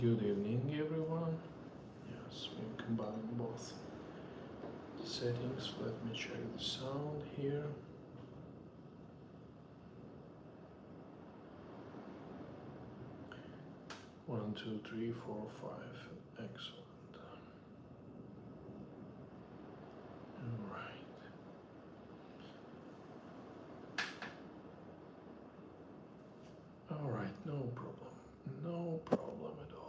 Good evening, everyone. Yes, we combine both settings. Let me check the sound here. One, two, three, four, five. Excellent. All right. All right, no problem. No problem at all.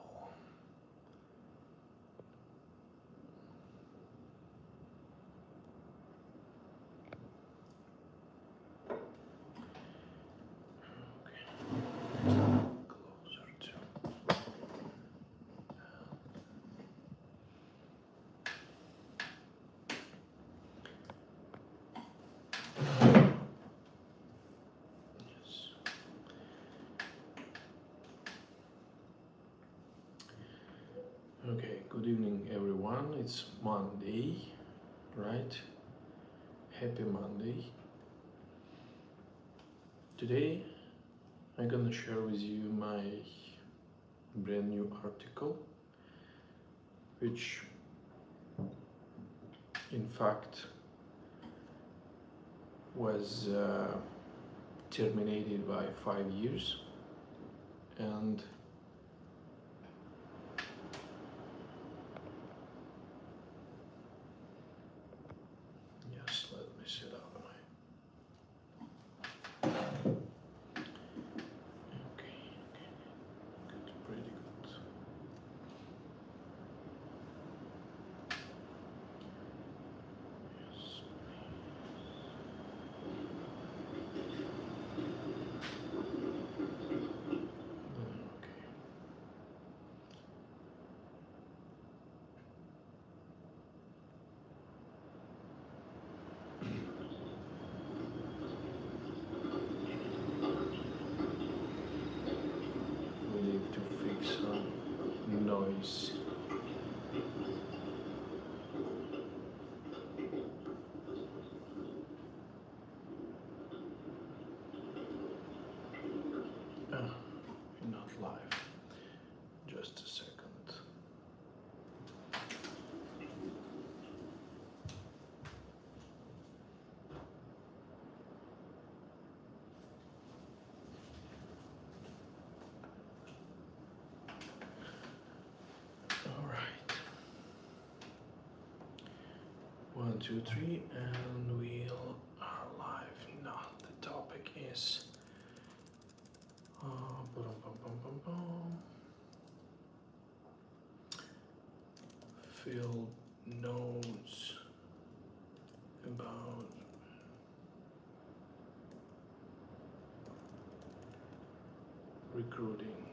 Closer to. Yes. Okay, good evening, everyone. It's Monday, right? Happy Monday. Today, I'm gonna share with you my brand new article, which in fact was terminated by 5 years, and yes, let me set up my okay, good, pretty good. Yes. Okay. We need to fix some noise. Ah, not live. Just a second. All right. 1, 2, 3, and we are live. Now the topic is bum, bum, bum, bum, bum. Field notes about recruiting.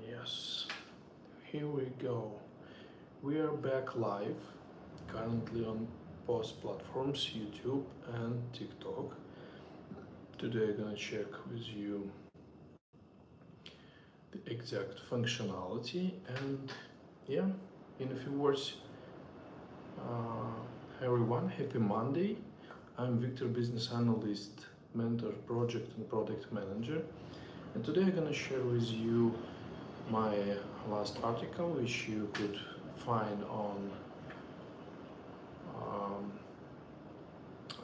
Yes, here we go. We are back live, currently on both platforms, YouTube and TikTok. Today I'm gonna check with you the exact functionality, and yeah, in a few words, everyone, happy Monday. I'm Victor, business analyst, mentor, project and product manager, and today I'm gonna share with you my last article, which you could find on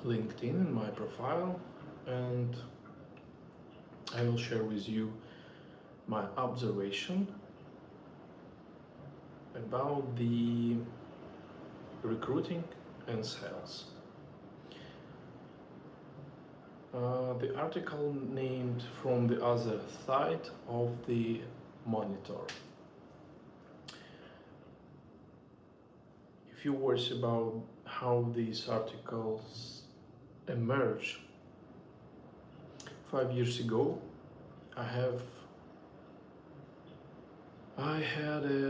LinkedIn in my profile, and I will share with you my observation about the recruiting and sales. The article named From the Other Side of the Monitor. A few words about how these articles emerged. 5 years ago, I had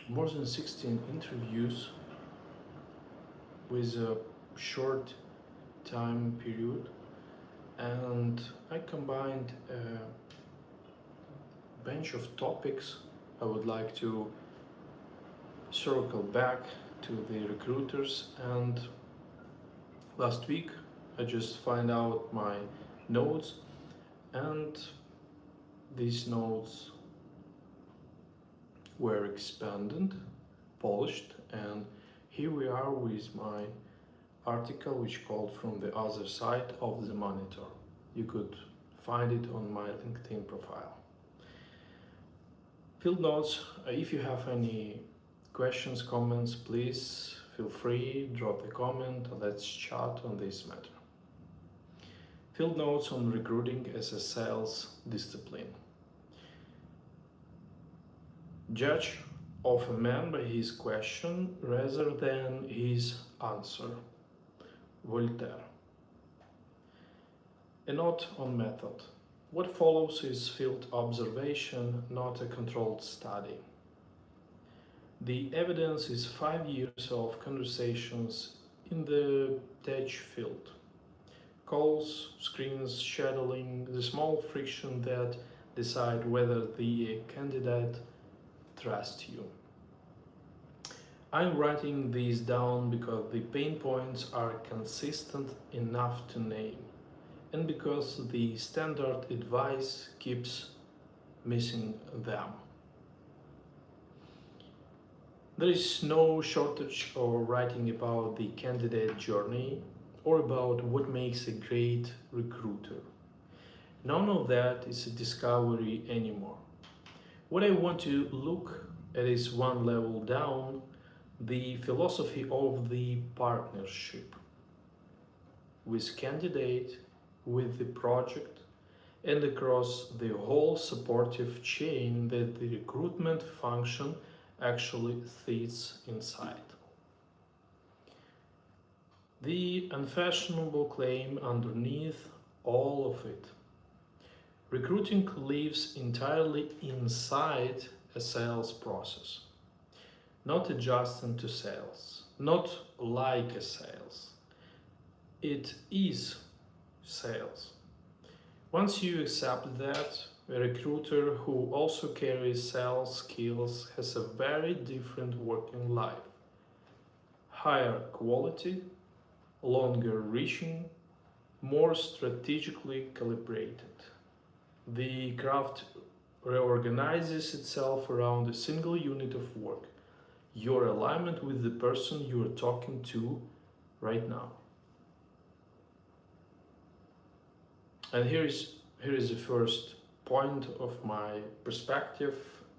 more than 16 interviews with a short time period, and I combined a bunch of topics I would like to circle back to the recruiters and last week. I just find out my notes, and these notes were expanded, polished, and here we are with my article which called From the Other Side of the Monitor. You could find it on my LinkedIn profile. Field notes, if you have any questions, comments, please feel free, drop a comment, let's chat on this matter. Field notes on recruiting as a sales discipline. Judge of a man by his question rather than his answer. Voltaire. A note on method. What follows is field observation, not a controlled study. The evidence is 5 years of conversations in the tech field. Calls, screens, shadowing, the small friction that decide whether the candidate trusts you. I'm writing these down because the pain points are consistent enough to name, and because the standard advice keeps missing them. There is no shortage of writing about the candidate journey or about what makes a great recruiter. None of that is a discovery anymore. What I want to look at is one level down, the philosophy of the partnership with candidate, with the project, and across the whole supportive chain that the recruitment function actually sits inside. The unfashionable claim underneath all of it. Recruiting lives entirely inside a sales process, not adjacent to sales, not like a sales. It is sales. Once you accept that, a recruiter who also carries sales skills has a very different working life. Higher quality, longer reaching, more strategically calibrated. The craft reorganizes itself around a single unit of work, your alignment with the person you are talking to right now. And here is the first point of my perspective,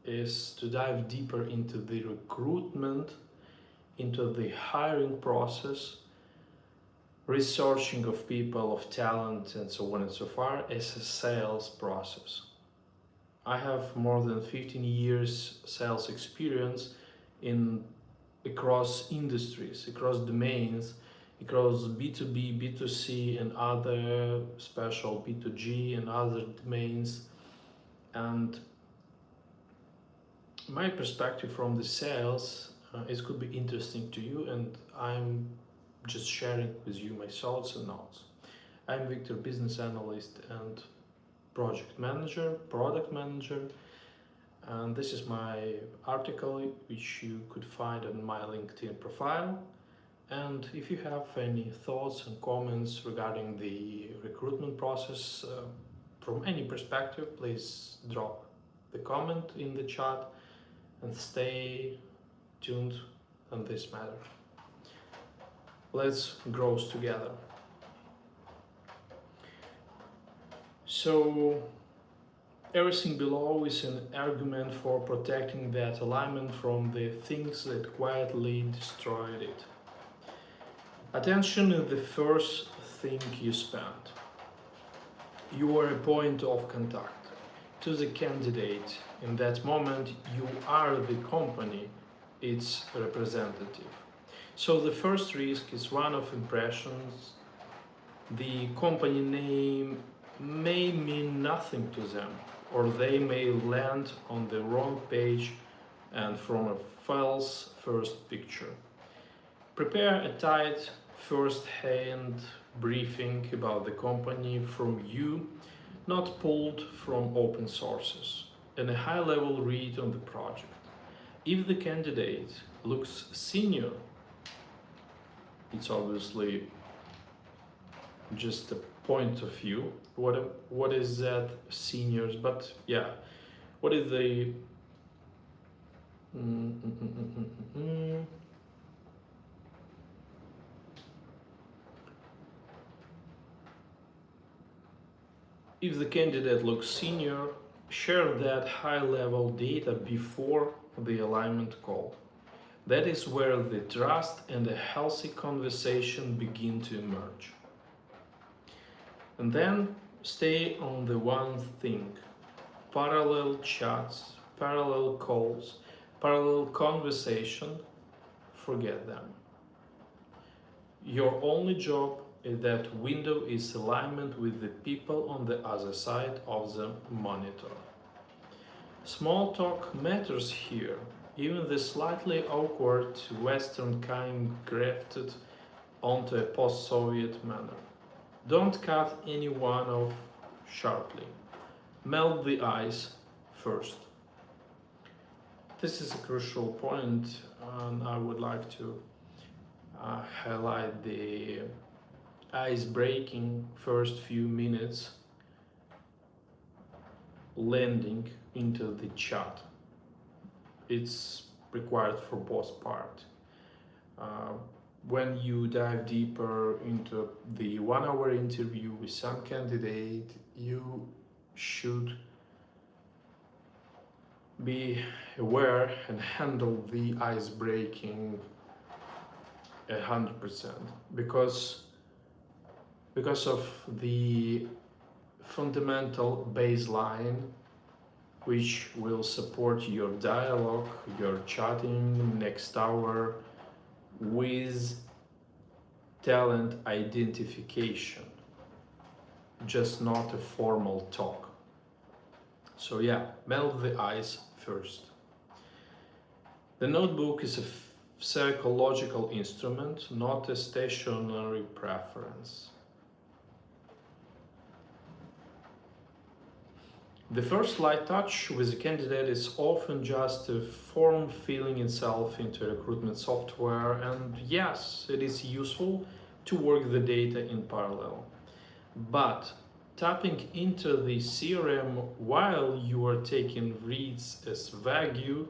is to dive deeper into the recruitment, into the hiring process, researching of people, of talent, and so on and so far, as a sales process. I have more than 15 years sales experience across industries, across domains, across B2B, B2C, and other special B2G and other domains. And my perspective from the sales it could be interesting to you, and I'm just sharing with you my thoughts and notes. I'm Victor, business analyst and project manager, product manager, and this is my article which you could find on my LinkedIn profile. And if you have any thoughts and comments regarding the recruitment process from any perspective, please drop the comment in the chat and stay tuned on this matter. Let's grow together. So everything below is an argument for protecting that alignment from the things that quietly destroyed it. Attention is the first thing you spend. You are a point of contact to the candidate. In that moment, you are the company, its representative. So the first risk is one of impressions. The company name may mean nothing to them, or they may land on the wrong page and from a false first picture. Prepare a tight first-hand briefing about the company from you, not pulled from open sources, and a high-level read on the project. If the candidate looks senior, it's obviously just a point of view. What is that seniors? But yeah, what is the mm, mm, mm, mm, mm, mm, mm. If the candidate looks senior, share that high-level data before the alignment call. That is where the trust and a healthy conversation begin to emerge. And then stay on the one thing: parallel chats, parallel calls, parallel conversation. Forget them. Your only job is that window is alignment with the people on the other side of the monitor. Small talk matters here, even the slightly awkward Western kind grafted onto a post-Soviet manner. Don't cut anyone off sharply. Melt the ice first. This is a crucial point, and I would like to highlight the ice breaking first few minutes landing into the chat. It's required for both parts. Uh, when you dive deeper into the 1 hour interview with some candidate, you should be aware and handle the ice breaking 100% because of the fundamental baseline which will support your dialogue, your chatting next hour with talent identification, just not a formal talk. So yeah, melt the ice first. The notebook is a psychological instrument, not a stationary preference. The first light touch with a candidate is often just a form filling itself into recruitment software, and yes, it is useful to work the data in parallel. But tapping into the CRM while you are taking reads as vague,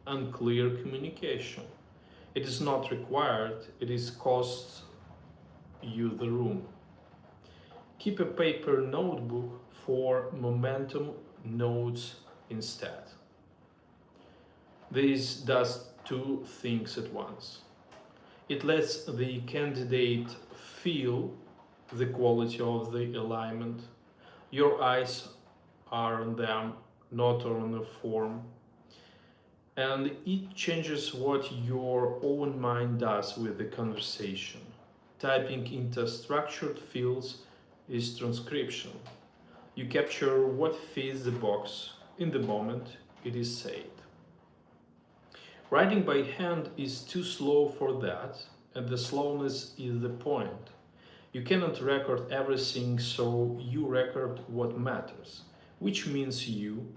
unclear communication. It is not required, it is costs you the room. Keep a paper notebook for momentum notes instead. This does two things at once. It lets the candidate feel the quality of the alignment. Your eyes are on them, not on the form. And it changes what your own mind does with the conversation. Typing into structured fields is transcription. You capture what fits the box in the moment it is said. Writing by hand is too slow for that, and the slowness is the point. You cannot record everything, so you record what matters, which means you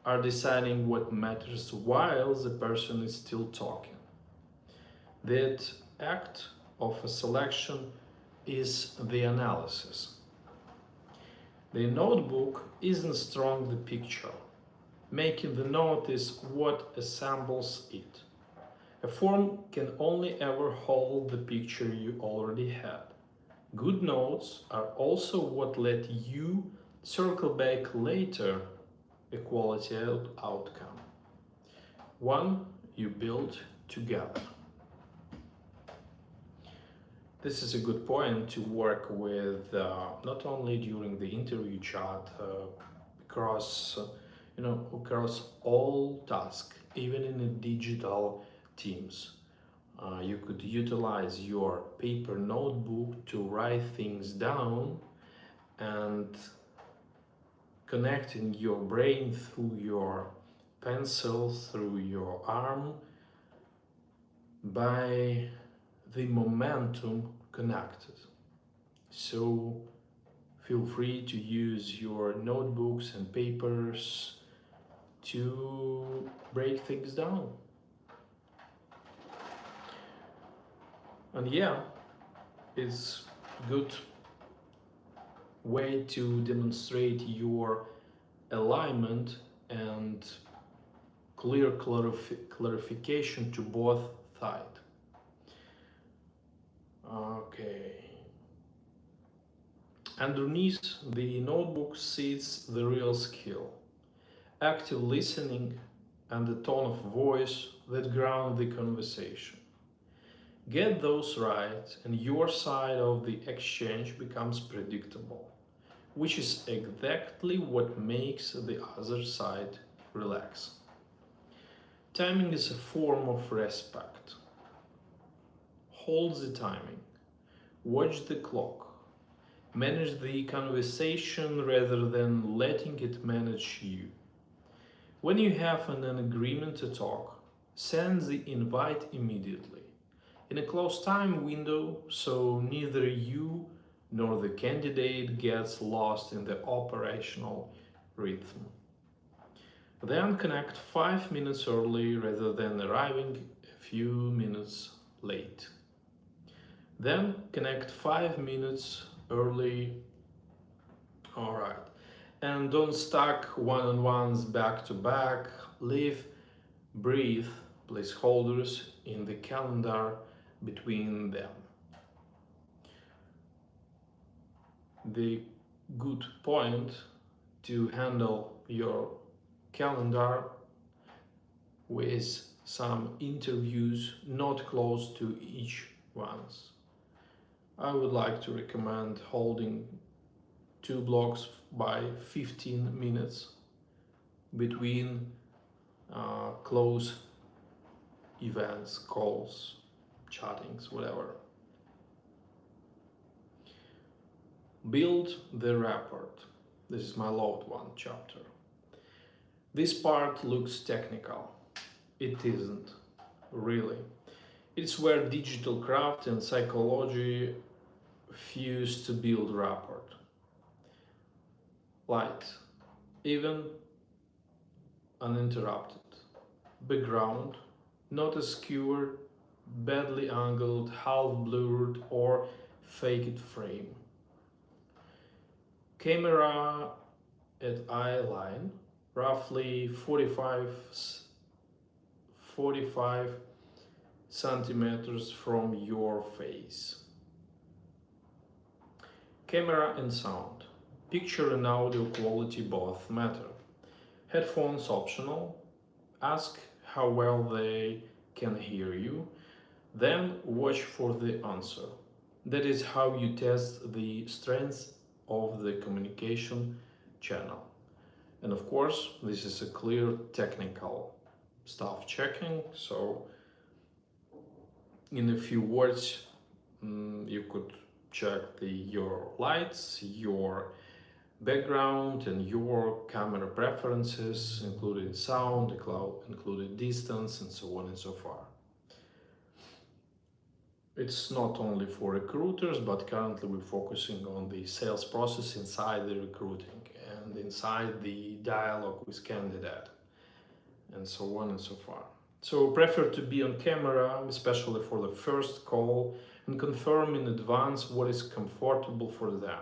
are deciding what matters while the person is still talking. That act of a selection is the analysis. The notebook isn't strong the picture. Making the note is what assembles it. A form can only ever hold the picture you already had. Good notes are also what let you circle back later a quality outcome. One you build together. This is a good point to work with not only during the interview chat, across across all tasks, even in the digital teams. You could utilize your paper notebook to write things down and connecting your brain through your pencil, through your arm, by the momentum connected. So feel free to use your notebooks and papers to break things down. And yeah, it's good way to demonstrate your alignment and clear clarification to both sides. Okay. Underneath the notebook sits the real skill, active listening and the tone of voice that ground the conversation. Get those right, and your side of the exchange becomes predictable, which is exactly what makes the other side relax. Timing is a form of respect. Hold the timing, watch the clock, manage the conversation rather than letting it manage you. When you have an agreement to talk, send the invite immediately, in a close time window, so neither you nor the candidate gets lost in the operational rhythm. Then connect 5 minutes early rather than arriving a few minutes late. Then connect 5 minutes early. Alright. And don't stack one-on-ones back to back. Leave brief placeholders in the calendar between them. The good point to handle your calendar with some interviews not close to each one's. I would like to recommend holding 2 blocks by 15 minutes between close events, calls, chattings, whatever. Build the rapport. This is my load one chapter. This part looks technical. It isn't, really. It's where digital craft and psychology fuse to build rapport. Light, even uninterrupted. Background, not a skewered, badly angled, half blurred, or faked frame. Camera at eye line, roughly 45 centimeters from your face. Camera and sound. Picture and audio quality both matter. Headphones optional. Ask how well they can hear you. Then watch for the answer. That is how you test the strength of the communication channel. And of course, this is a clear technical stuff checking. So in a few words, you could check your lights, your background, and your camera preferences, including sound, including distance, and so on and so far. It's not only for recruiters, but currently we're focusing on the sales process inside the recruiting and inside the dialogue with candidate, and so on and so far. So prefer to be on camera, especially for the first call, and confirm in advance what is comfortable for them.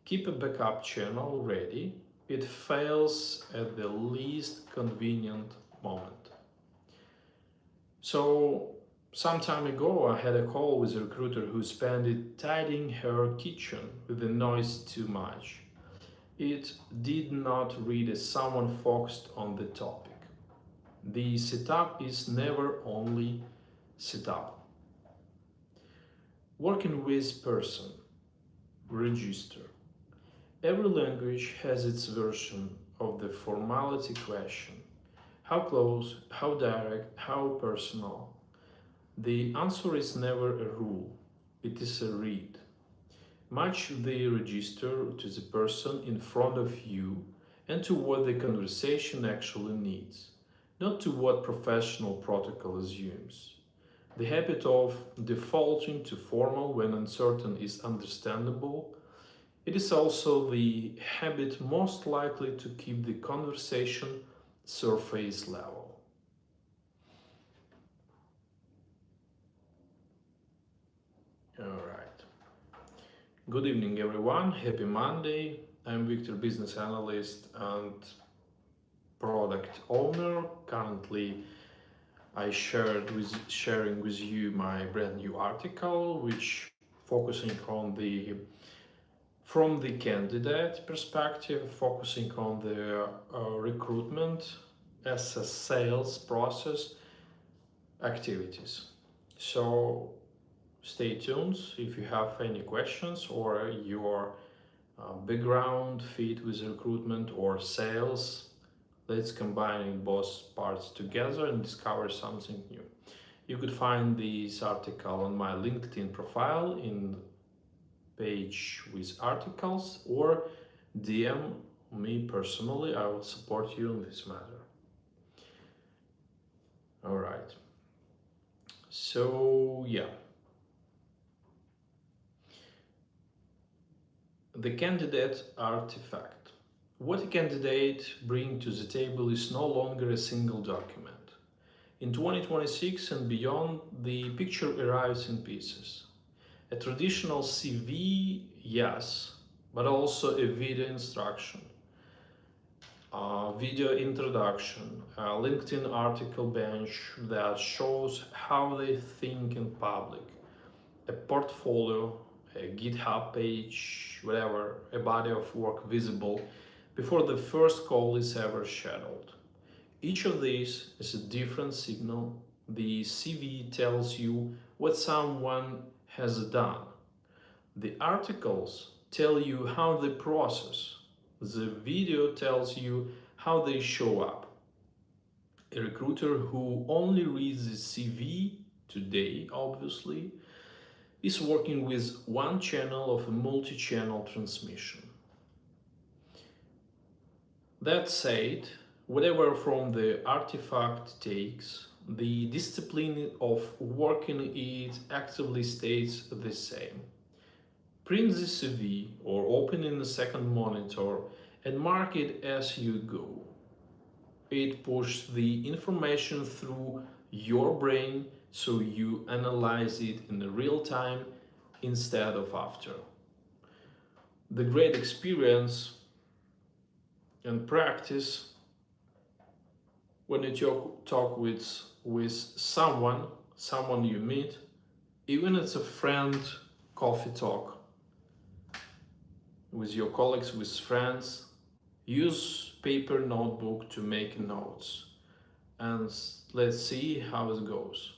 Keep a backup channel ready. It fails at the least convenient moment. So some time ago, I had a call with a recruiter who spent it tidying her kitchen with the noise too much. It did not read as someone focused on the topic. The setup is never only setup. Working with person, register. Every language has its version of the formality question. How close, how direct, how personal? The answer is never a rule, it is a read. Match the register to the person in front of you and to what the conversation actually needs, not to what professional protocol assumes. The habit of defaulting to formal when uncertain is understandable. It is also the habit most likely to keep the conversation surface level. All right. Good evening, everyone. Happy Monday. I'm Victor, business analyst and product owner. Currently, sharing with you my brand new article, which focusing on the from the candidate perspective, focusing on the recruitment as a sales process activities. So stay tuned if you have any questions or your background fit with recruitment or sales. Let's combine both parts together and discover something new. You could find this article on my LinkedIn profile in page with articles or DM me personally. I will support you in this matter. All right. So yeah, the candidate artifact. What a candidate brings to the table is no longer a single document. In 2026 and beyond, the picture arrives in pieces. A traditional CV, yes, but also a video instruction, a video introduction, a LinkedIn article bench that shows how they think in public, a portfolio, a GitHub page, whatever, a body of work visible before the first call is ever scheduled. Each of these is a different signal. The CV tells you what someone has done. The articles tell you how they process. The video tells you how they show up. A recruiter who only reads the CV today, obviously, is working with one channel of a multi-channel transmission. That said, whatever from the artifact takes, the discipline of working it actively stays the same. Print the CV or open in a second monitor and mark it as you go. It pushes the information through your brain so you analyze it in real time instead of after. The great experience and practice when you talk with someone you meet, even it's a friend coffee talk with your colleagues, with friends, use paper notebook to make notes and let's see how it goes.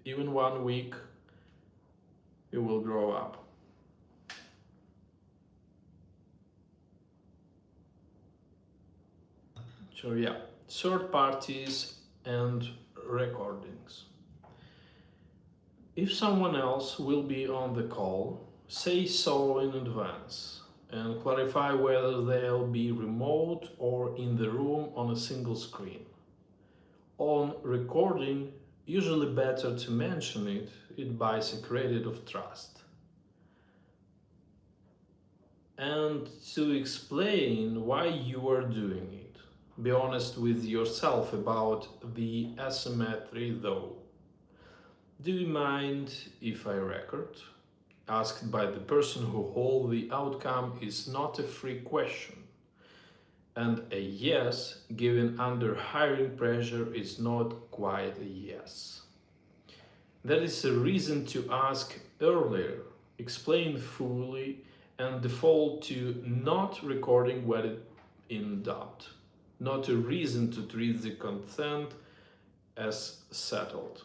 Even 1 week, you will grow up. So yeah, third parties and recordings. If someone else will be on the call, say so in advance and clarify whether they'll be remote or in the room on a single screen. On recording, usually better to mention it, it buys a credit of trust. And to explain why you are doing it. Be honest with yourself about the asymmetry though. Do you mind if I record? Asked by the person who holds the outcome is not a free question. And a yes given under hiring pressure is not quite a yes. That is a reason to ask earlier, explain fully, and default to not recording when in doubt. Not a reason to treat the consent as settled.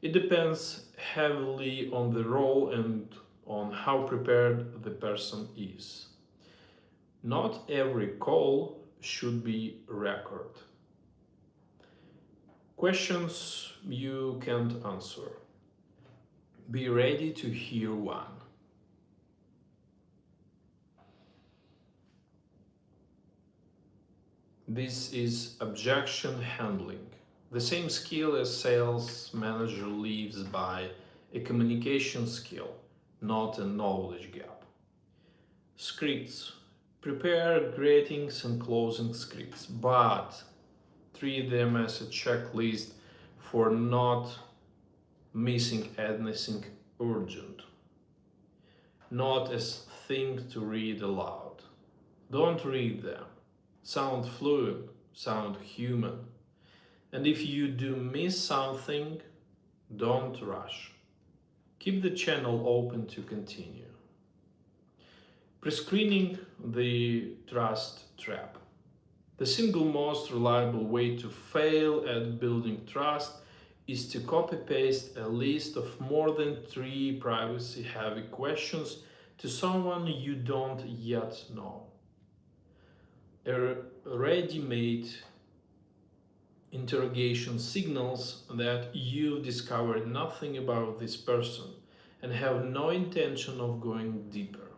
It depends heavily on the role and on how prepared the person is. Not every call should be recorded. Questions you can't answer. Be ready to hear one. This is objection handling. The same skill as sales manager lives by a communication skill, not a knowledge gap. Scripts. Prepare greetings and closing scripts, but treat them as a checklist for not missing anything urgent. Not as things to read aloud. Don't read them. Sound fluid, sound human. And if you do miss something, don't rush. Keep the channel open to continue. Prescreening the trust trap. The single most reliable way to fail at building trust is to copy-paste a list of more than 3 privacy-heavy questions to someone you don't yet know. A ready-made interrogation signals that you've discovered nothing about this person and have no intention of going deeper.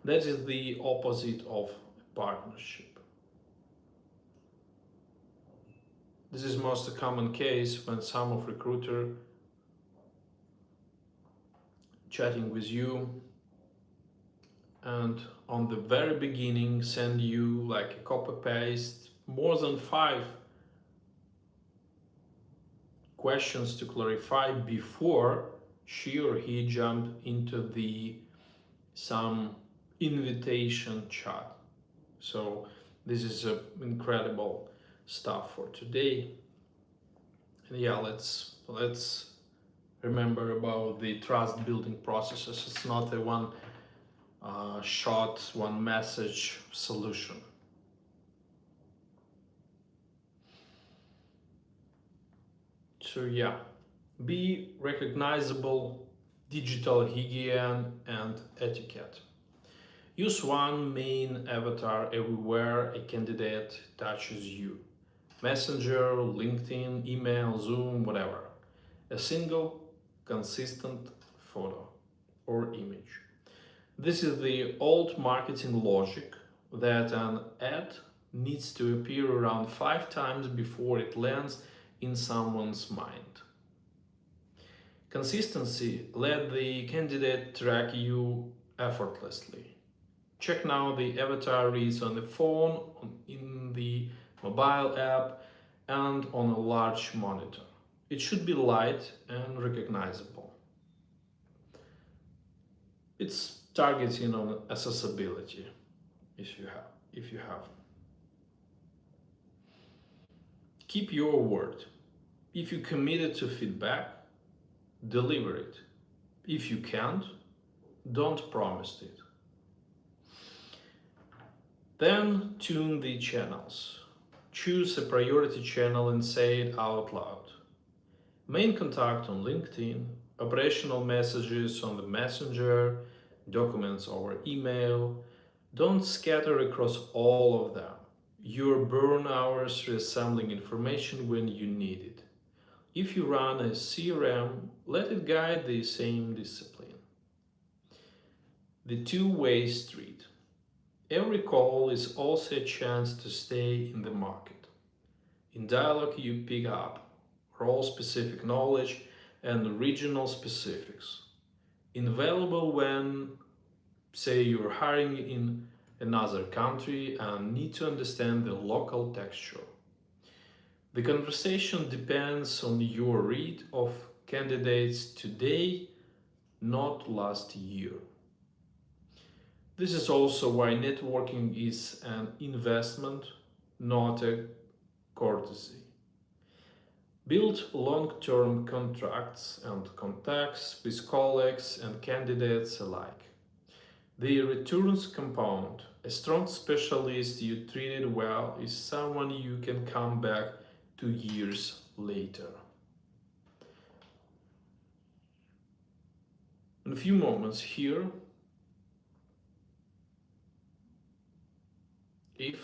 That is the opposite of a partnership. This is most a common case when some of recruiter chatting with you and on the very beginning send you like a copy paste more than 5 questions to clarify before she or he jumped into the some invitation chat. So this is incredible stuff for today. And yeah, let's remember about the trust building processes. It's not a one shot, one message solution. So yeah, be recognizable, digital hygiene and etiquette. Use one main avatar everywhere a candidate touches you. Messenger, LinkedIn, email, Zoom, whatever. A single, consistent photo or image. This is the old marketing logic that an ad needs to appear around 5 times before it lands in someone's mind. Consistency let the candidate track you effortlessly. Check now the avatar reads on the phone, in the mobile app, and on a large monitor. It should be light and recognizable. It's targeting on accessibility if you have. Keep your word. If you committed to feedback, deliver it. If you can't, don't promise it. Then tune the channels. Choose a priority channel and say it out loud. Main contact on LinkedIn, operational messages on the Messenger, documents over email. Don't scatter across all of them. You'll burn hours reassembling information when you need it. If you run a CRM, let it guide the same discipline. The two-way street. Every call is also a chance to stay in the market. In dialogue, you pick up role-specific knowledge and regional specifics. Invaluable when, say, you're hiring in another country and need to understand the local texture. The conversation depends on your read of candidates today, not last year. This is also why networking is an investment, not a courtesy. Build long-term contracts and contacts with colleagues and candidates alike. The returns compound. A strong specialist you treated well is someone you can come back to years later. In a few moments here, if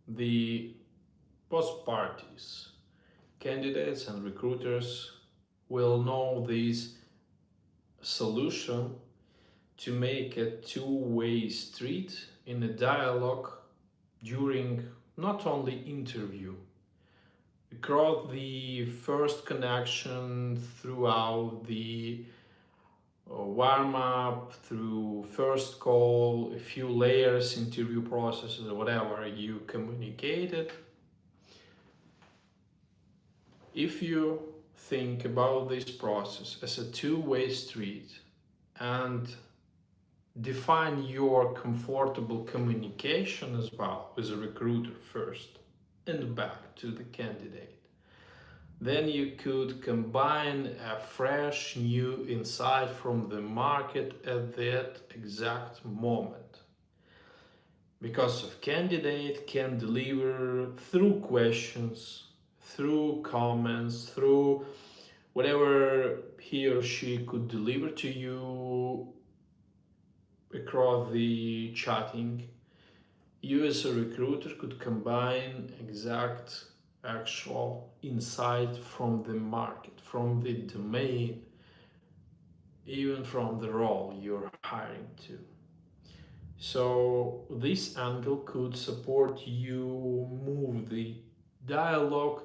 the both parties, candidates and recruiters, will know this solution to make a two-way street in a dialogue during not only interview, across the first connection, throughout the warm up, through first call, a few layers, interview processes, or whatever you communicated. If you think about this process as a two-way street and define your comfortable communication as well with a recruiter first and back to the candidate. Then you could combine a fresh new insight from the market at that exact moment. Because a candidate can deliver through questions, through comments, through whatever he or she could deliver to you across the chatting. You as a recruiter could combine exact actual insight from the market, from the domain, even from the role you're hiring to. So this angle could support you move the dialogue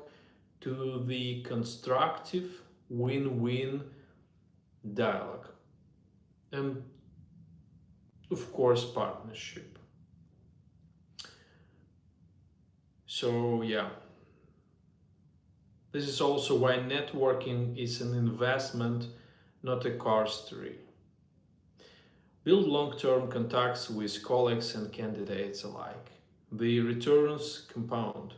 to the constructive win-win dialogue and of course partnership. So yeah, this is also why networking is an investment, not a car story. Build long-term contacts with colleagues and candidates alike. The returns compound.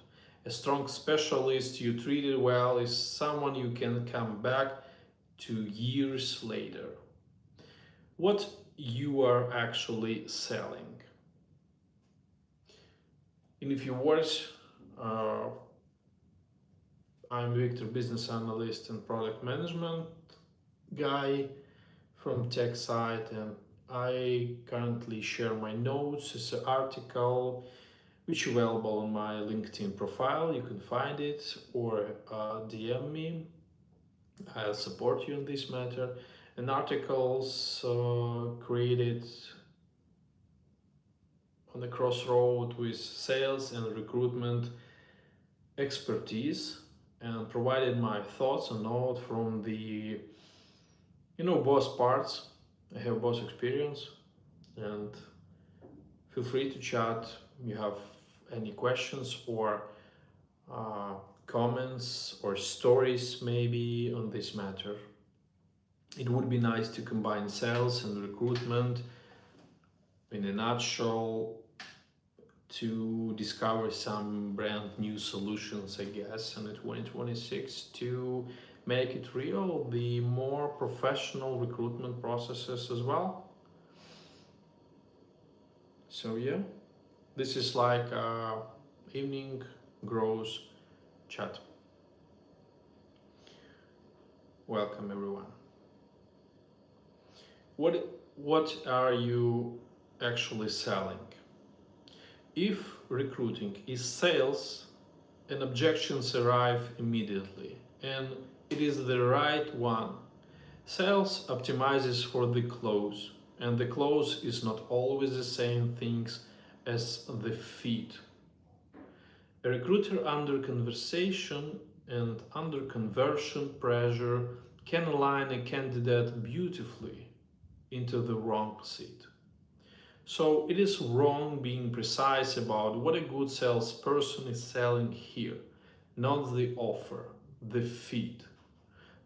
A strong specialist you treated well is someone you can come back to years later. What you are actually selling. In a few words, I'm Victor, business analyst and product management guy from tech side, and I currently share my notes as an article which is available on my LinkedIn profile. You can find it or DM me. I'll support you in this matter. And articles created on the crossroad with sales and recruitment expertise, and provided my thoughts and note from the both parts. I have both experience, and feel free to chat. You have any questions or comments or stories maybe on this matter. It would be nice to combine sales and recruitment in a nutshell to discover some brand new solutions, I guess, in 2026 to make it real, the more professional recruitment processes as well. So yeah, this is like evening grows chat. Welcome everyone. What are you actually selling? If recruiting is sales, and objections arrive immediately, and it is the right one. Sales optimizes for the close, and the close is not always the same things as the fit. A recruiter under conversation and under conversion pressure can align a candidate beautifully into the wrong seat. So it is wrong being precise about what a good salesperson is selling here, not the offer, the fit.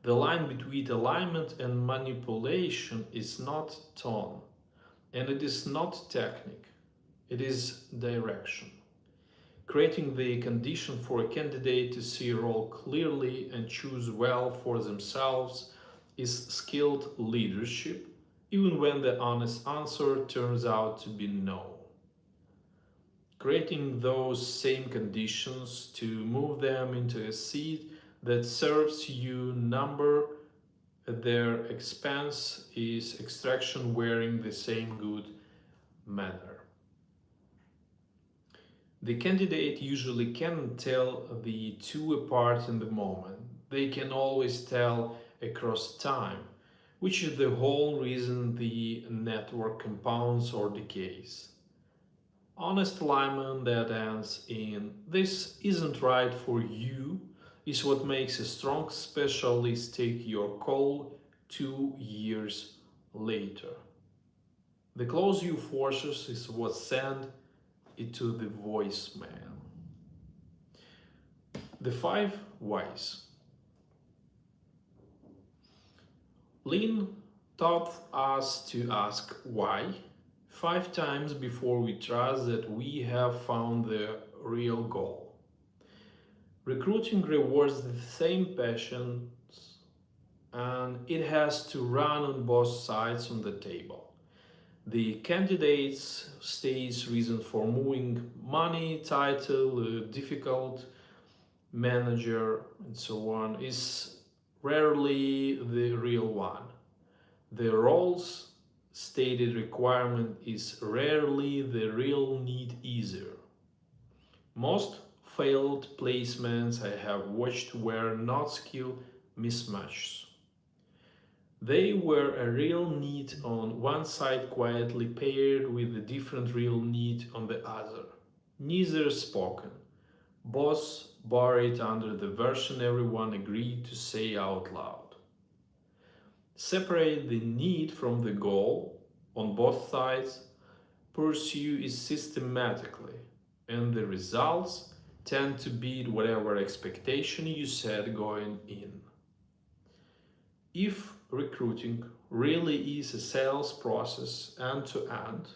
The line between alignment and manipulation is not tone, and it is not technique, it is direction. Creating the condition for a candidate to see a role clearly and choose well for themselves is skilled leadership, even when the honest answer turns out to be no. Creating those same conditions to move them into a seat that serves you number at their expense is extraction wearing the same good manner. The candidate usually can tell the two apart in the moment. They can always tell across time, which is the whole reason the network compounds or decays. Honest alignment that ends in "this isn't right for you" is what makes a strong specialist take your call 2 years later. The close you forces is what sends it to the voicemail. The 5 whys. Lean taught us to ask why, 5 times before we trust that we have found the real goal. Recruiting rewards the same passions and it has to run on both sides on the table. The candidate's state's reason for moving, money, title, difficult manager, and so on, is rarely the real one. The role's stated requirement is rarely the real need either. Most failed placements I have watched were not skill mismatches. They were a real need on one side quietly paired with a different real need on the other. Neither spoken, both buried under the version everyone agreed to say out loud. Separate the need from the goal on both sides, pursue it systematically, and the results tend to beat whatever expectation you set going in. If recruiting really is a sales process end to end,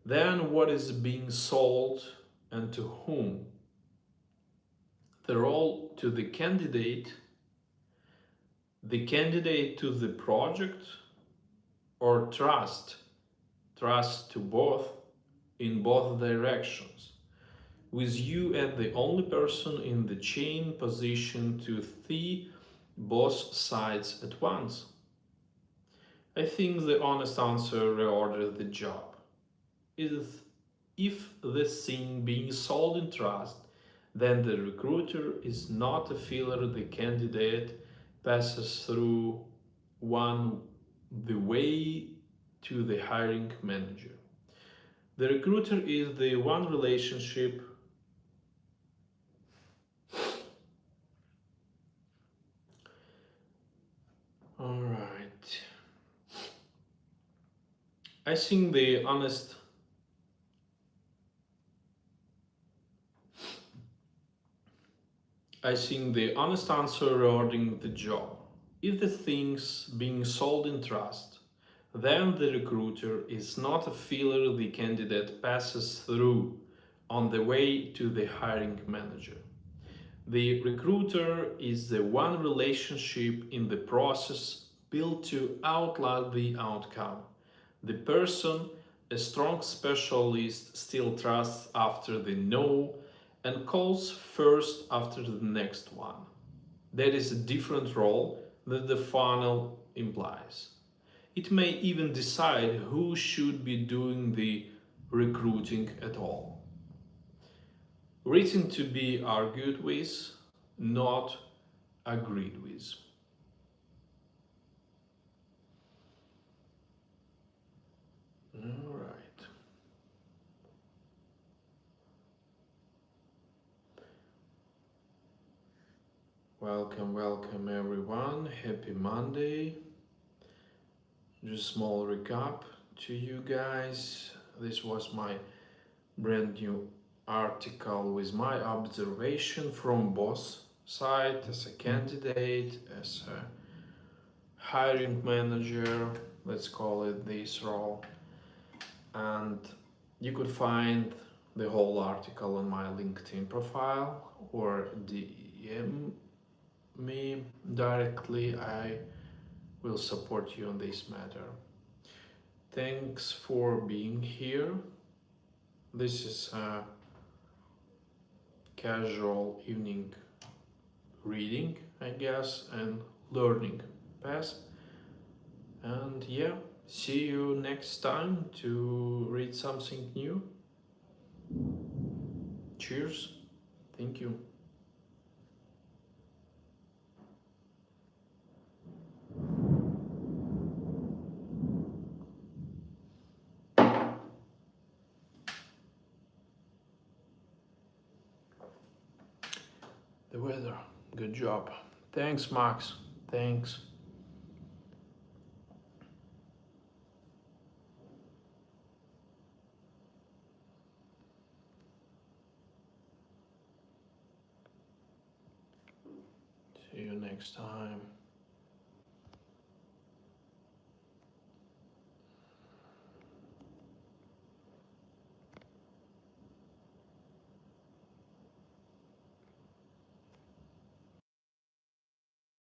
then what is being sold and to whom? The role to the candidate to the project, or trust to both in both directions, with you as the only person in the chain positioned to see both sides at once. I think the honest answer reorders the job is if the thing being sold in trust, then the recruiter is not a filler the candidate passes through one the way to the hiring manager. The recruiter is the one relationship all right. I think the honest answer regarding the job. If the thing's being sold in trust, then the recruiter is not a filler the candidate passes through on the way to the hiring manager. The recruiter is the one relationship in the process built to outlast the outcome. The person, a strong specialist, still trusts after the no and calls first after the next one. That is a different role that the funnel implies. It may even decide who should be doing the recruiting at all. Written to be argued with, not agreed with. All right. Welcome everyone. Happy Monday. Just small recap to you guys. This was my brand new article with my observation from both side as a candidate, as a hiring manager, let's call it this role. And you could find the whole article on my LinkedIn profile or DM me directly. I will support you on this matter. Thanks for being here. This is a casual evening reading, I guess, and learning path. And yeah, see you next time to read something new. Cheers. Thank you. The weather. Good job. Thanks, Max. Thanks. See you next time.